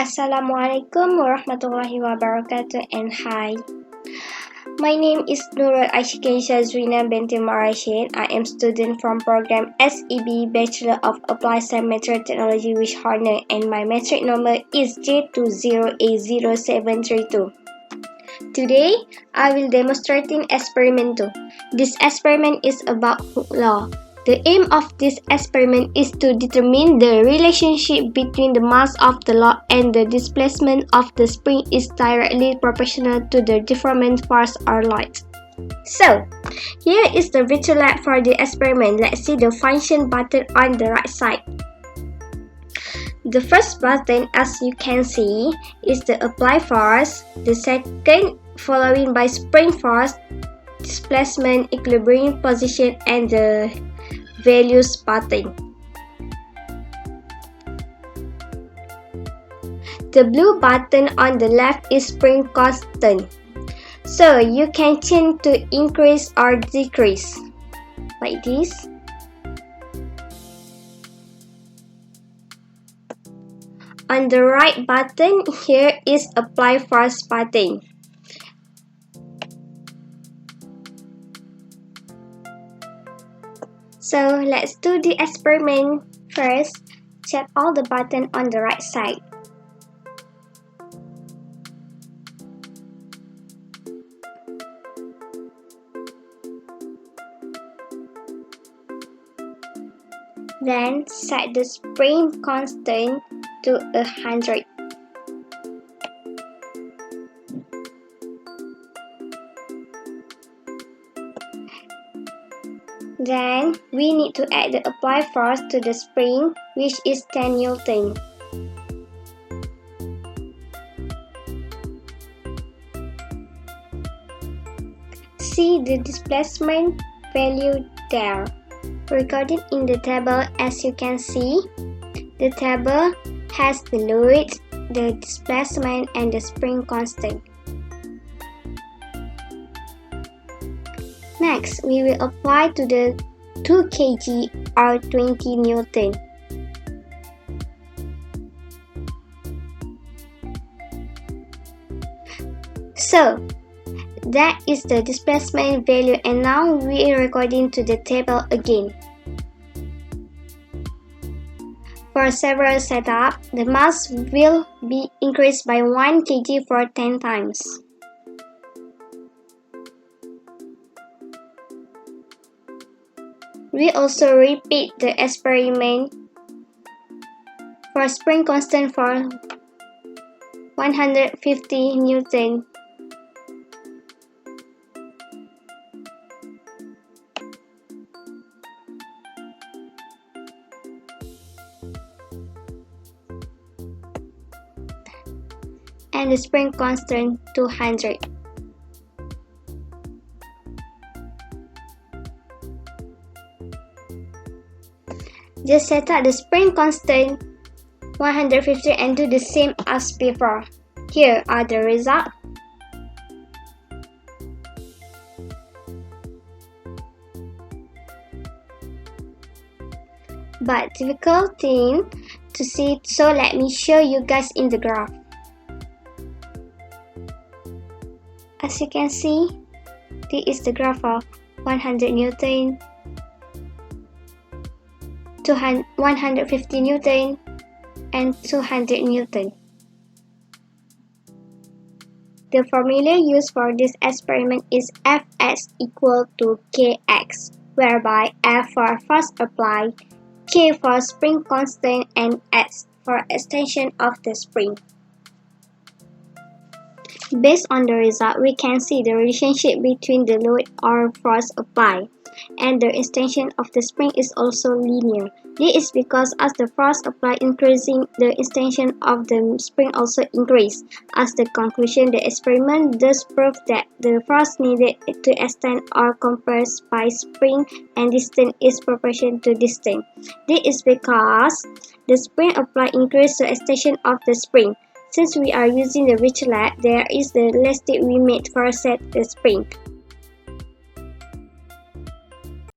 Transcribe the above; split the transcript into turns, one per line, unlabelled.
Assalamualaikum warahmatullahi wabarakatuh and hi. My name is Nurul Aishika Shazrina binti Marashid. I am student from program SEB Bachelor of Applied Science Metric Technology with honor and my metric number is J20A0732. Today, I will demonstrating experiment 2. This experiment is about Hooke law. The aim of this experiment is to determine the relationship between the mass of the rod and the displacement of the spring is directly proportional to the deformant force or light. So, here is the virtual lab for the experiment. Let's see the function button on the right side. The first button, as you can see, is the apply force. The second, following by spring force, displacement, equilibrium position, and the values button. The blue button on the left is spring constant. So you can change to increase or decrease like this. On the right button, here is apply force button. So let's do the experiment. First, check all the buttons on the right side. Then set the spring constant to 100. Then we need to add the applied force to the spring, which is 10 Newton. See the displacement value there, recorded in the table. As you can see, the table has the load, the displacement, and the spring constant. Next, we will apply to the 2 kg or 20 Newton. So, that is the displacement value, and now we are recording to the table again. For several setups, the mass will be increased by 1 kg for 10 times. We also repeat the experiment for spring constant for 150 Newton. And the spring constant 200. Just set up the spring constant 150 and do the same as before. Here are the results. But difficult thing to see, so let me show you guys in the graph. As you can see, this is the graph of 100 Newton, 150 Newton, and 200 Newton. The formula used for this experiment is Fx equal to Kx, whereby F for force applied, K for spring constant, and X for extension of the spring. Based on the result, we can see the relationship between the load or force applied and the extension of the spring is also linear. This is because as the force applied increasing, the extension of the spring also increase. As the conclusion, the experiment thus proved that the force needed to extend or compress by spring and distance is proportional to distance. This is because the spring applied increases the extension of the spring. Since we are using the virtual lab, there is the elastic we made for set the spring.